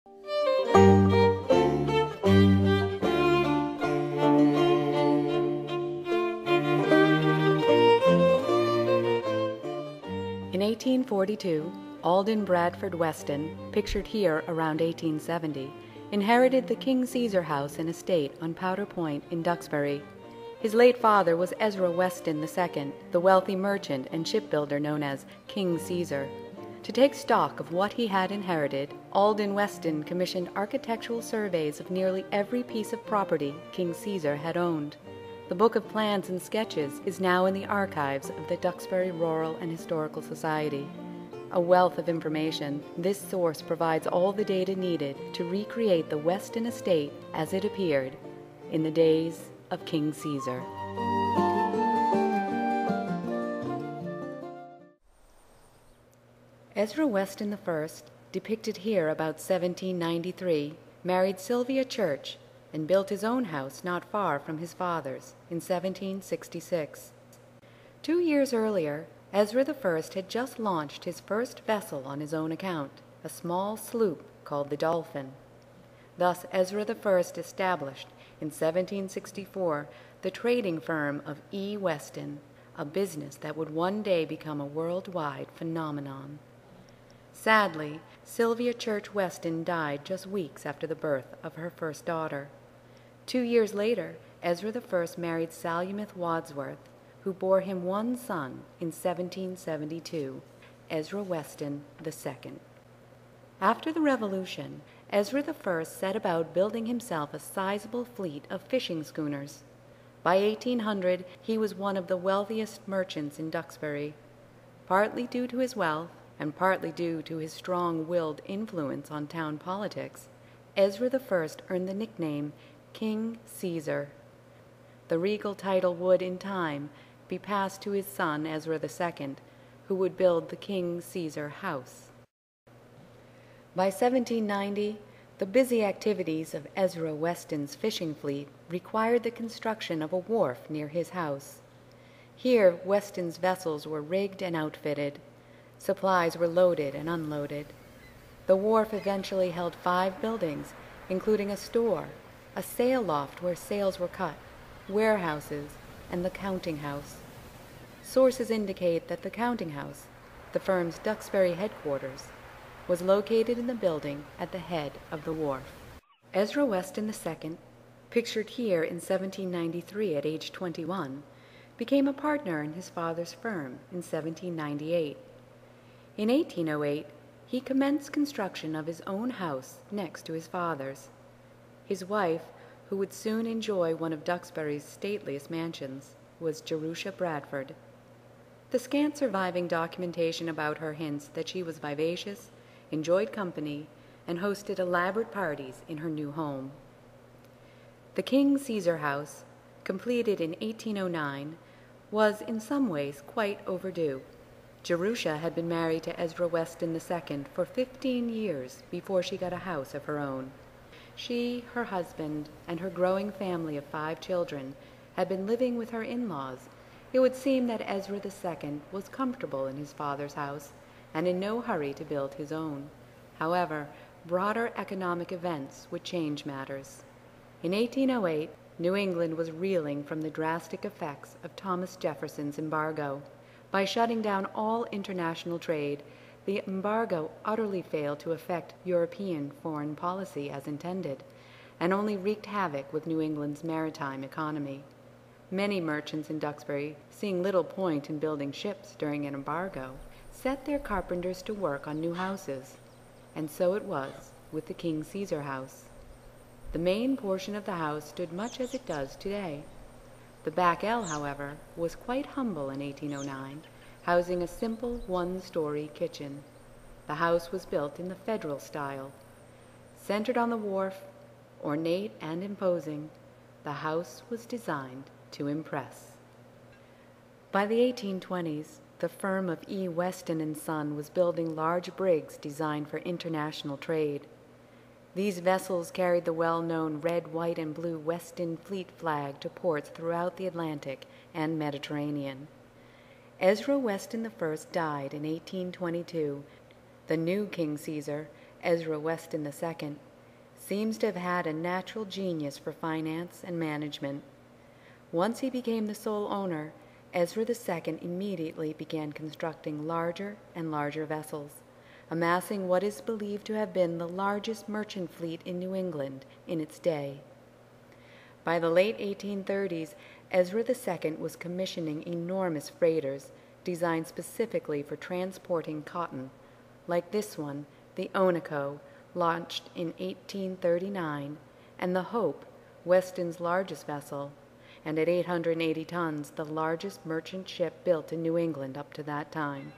In 1842, Alden Bradford Weston, pictured here around 1870, inherited the King Caesar house and estate on Powder Point in Duxbury. His late father was Ezra Weston II, the wealthy merchant and shipbuilder known as King Caesar. To take stock of what he had inherited, Alden Weston commissioned architectural surveys of nearly every piece of property King Caesar had owned. The book of plans and sketches is now in the archives of the Duxbury Rural and Historical Society. A wealth of information, this source provides all the data needed to recreate the Weston estate as it appeared in the days of King Caesar. Ezra Weston I, depicted here about 1793, married Sylvia Church and built his own house not far from his father's in 1766. 2 years earlier, Ezra I had just launched his first vessel on his own account, a small sloop called the Dolphin. Thus Ezra I established in 1764 the trading firm of E. Weston, a business that would one day become a worldwide phenomenon. Sadly, Sylvia Church Weston died just weeks after the birth of her first daughter. 2 years later, Ezra I married Salumath Wadsworth, who bore him one son in 1772, Ezra Weston II. After the Revolution, Ezra I set about building himself a sizable fleet of fishing schooners. By 1800, he was one of the wealthiest merchants in Duxbury. Partly due to his wealth, and partly due to his strong-willed influence on town politics, Ezra I earned the nickname King Caesar. The regal title would, in time, be passed to his son Ezra II, who would build the King Caesar house. By 1790, the busy activities of Ezra Weston's fishing fleet required the construction of a wharf near his house. Here, Weston's vessels were rigged and outfitted. Supplies were loaded and unloaded. The wharf eventually held 5 buildings, including a store, a sail loft where sails were cut, warehouses, and the counting house. Sources indicate that the counting house, the firm's Duxbury headquarters, was located in the building at the head of the wharf. Ezra Weston II, pictured here in 1793 at age 21, became a partner in his father's firm in 1798. In 1808, he commenced construction of his own house next to his father's. His wife, who would soon enjoy one of Duxbury's stateliest mansions, was Jerusha Bradford. The scant surviving documentation about her hints that she was vivacious, enjoyed company, and hosted elaborate parties in her new home. The King Caesar house, completed in 1809, was in some ways quite overdue. Jerusha had been married to Ezra Weston II for 15 years before she got a house of her own. She, her husband, and her growing family of 5 children had been living with her in-laws. It would seem that Ezra II was comfortable in his father's house and in no hurry to build his own. However, broader economic events would change matters. In 1808, New England was reeling from the drastic effects of Thomas Jefferson's embargo. By shutting down all international trade, the embargo utterly failed to affect European foreign policy as intended, and only wreaked havoc with New England's maritime economy. Many merchants in Duxbury, seeing little point in building ships during an embargo, set their carpenters to work on new houses, and so it was with the King Caesar house. The main portion of the house stood much as it does today. The back ell, however, was quite humble in 1809, housing a simple 1-story kitchen. The house was built in the Federal style. Centered on the wharf, ornate and imposing, the house was designed to impress. By the 1820s, the firm of E. Weston & Son was building large brigs designed for international trade. These vessels carried the well-known red, white, and blue Weston Fleet flag to ports throughout the Atlantic and Mediterranean. Ezra Weston I died in 1822. The new King Caesar, Ezra Weston II, seems to have had a natural genius for finance and management. Once he became the sole owner, Ezra II immediately began constructing larger and larger vessels, amassing what is believed to have been the largest merchant fleet in New England in its day. By the late 1830s, Ezra II was commissioning enormous freighters designed specifically for transporting cotton, like this one, the Onaco, launched in 1839, and the Hope, Weston's largest vessel, and at 880 tons, the largest merchant ship built in New England up to that time.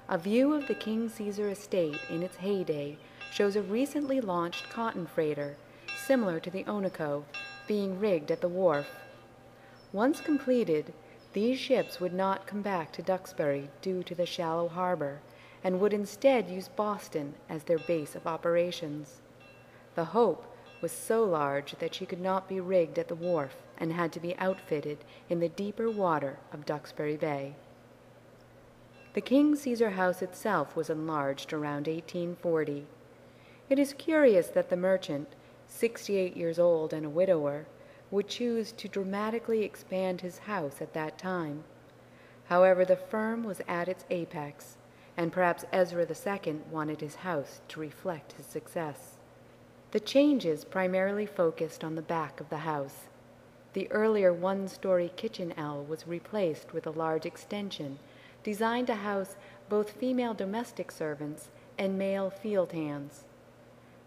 A view of the King Caesar estate in its heyday shows a recently launched cotton freighter, similar to the Onaco, being rigged at the wharf. Once completed, these ships would not come back to Duxbury due to the shallow harbor, and would instead use Boston as their base of operations. The Hope was so large that she could not be rigged at the wharf and had to be outfitted in the deeper water of Duxbury Bay. The King Caesar house itself was enlarged around 1840. It is curious that the merchant, 68 years old and a widower, would choose to dramatically expand his house at that time. However, the firm was at its apex, and perhaps Ezra II wanted his house to reflect his success. The changes primarily focused on the back of the house. The earlier one-story kitchen ell was replaced with a large extension designed to house both female domestic servants and male field hands.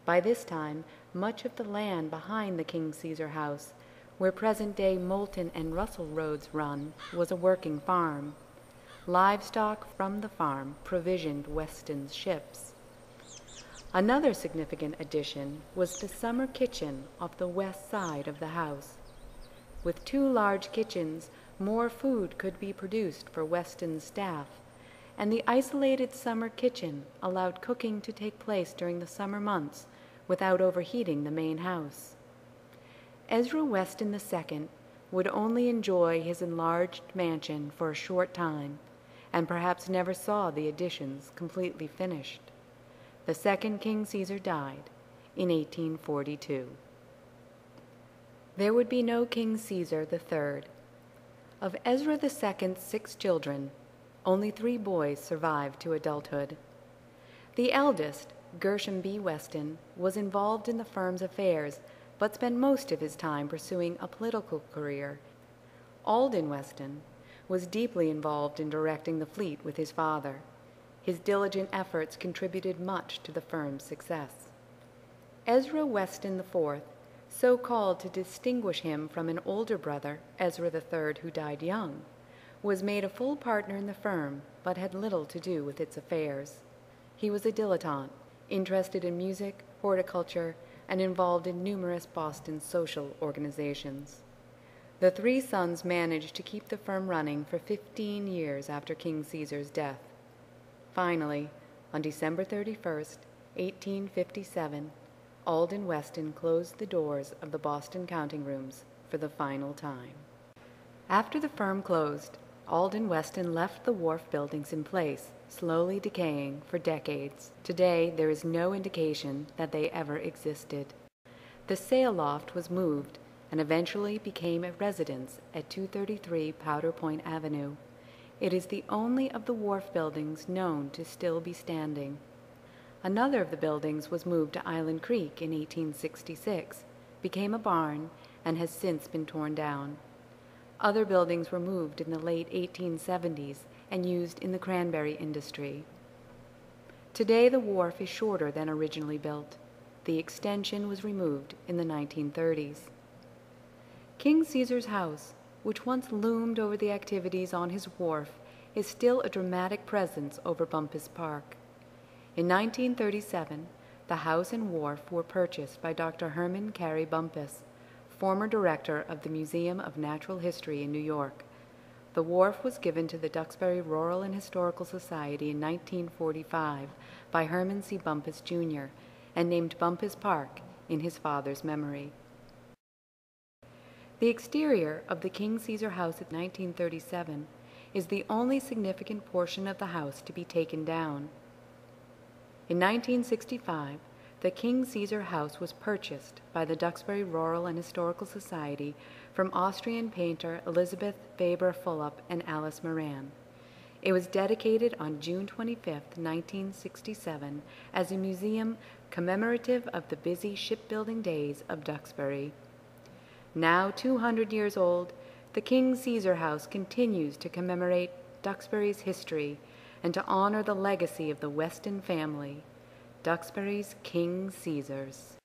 By this time, much of the land behind the King Caesar house, where present-day Moulton and Russell roads run, was a working farm. Livestock from the farm provisioned Weston's ships. Another significant addition was the summer kitchen off the west side of the house. With two large kitchens, more food could be produced for Weston's staff, and the isolated summer kitchen allowed cooking to take place during the summer months without overheating the main house. Ezra Weston II would only enjoy his enlarged mansion for a short time, and perhaps never saw the additions completely finished. The second King Caesar died in 1842. There would be no King Caesar III. Of Ezra II's 6 children, only 3 boys survived to adulthood. The eldest, Gershom B. Weston, was involved in the firm's affairs, but spent most of his time pursuing a political career. Alden Weston was deeply involved in directing the fleet with his father. His diligent efforts contributed much to the firm's success. Ezra Weston IV, so called to distinguish him from an older brother, Ezra III, who died young, was made a full partner in the firm, but had little to do with its affairs. He was a dilettante, interested in music, horticulture, and involved in numerous Boston social organizations. The 3 sons managed to keep the firm running for 15 years after King Caesar's death. Finally, on December 31st, 1857, Alden Weston closed the doors of the Boston counting rooms for the final time. After the firm closed, Alden Weston left the wharf buildings in place, slowly decaying for decades. Today, there is no indication that they ever existed. The sail loft was moved and eventually became a residence at 233 Powder Point Avenue. It is the only of the wharf buildings known to still be standing. Another of the buildings was moved to Island Creek in 1866, became a barn, and has since been torn down. Other buildings were moved in the late 1870s and used in the cranberry industry. Today the wharf is shorter than originally built. The extension was removed in the 1930s. King Caesar's house, which once loomed over the activities on his wharf, is still a dramatic presence over Bumpus Park. In 1937, the house and wharf were purchased by Dr. Herman Carey Bumpus, former director of the Museum of Natural History in New York. The wharf was given to the Duxbury Rural and Historical Society in 1945 by Herman C. Bumpus, Jr., and named Bumpus Park in his father's memory. The exterior of the King Caesar house at 1937 is the only significant portion of the house to be taken down. In 1965, the King Caesar House was purchased by the Duxbury Rural and Historical Society from Austrian painter Elizabeth Faber Fulop and Alice Moran. It was dedicated on June 25, 1967, as a museum commemorative of the busy shipbuilding days of Duxbury. Now 200 years old, the King Caesar House continues to commemorate Duxbury's history and to honor the legacy of the Weston family, Duxbury's King Caesars.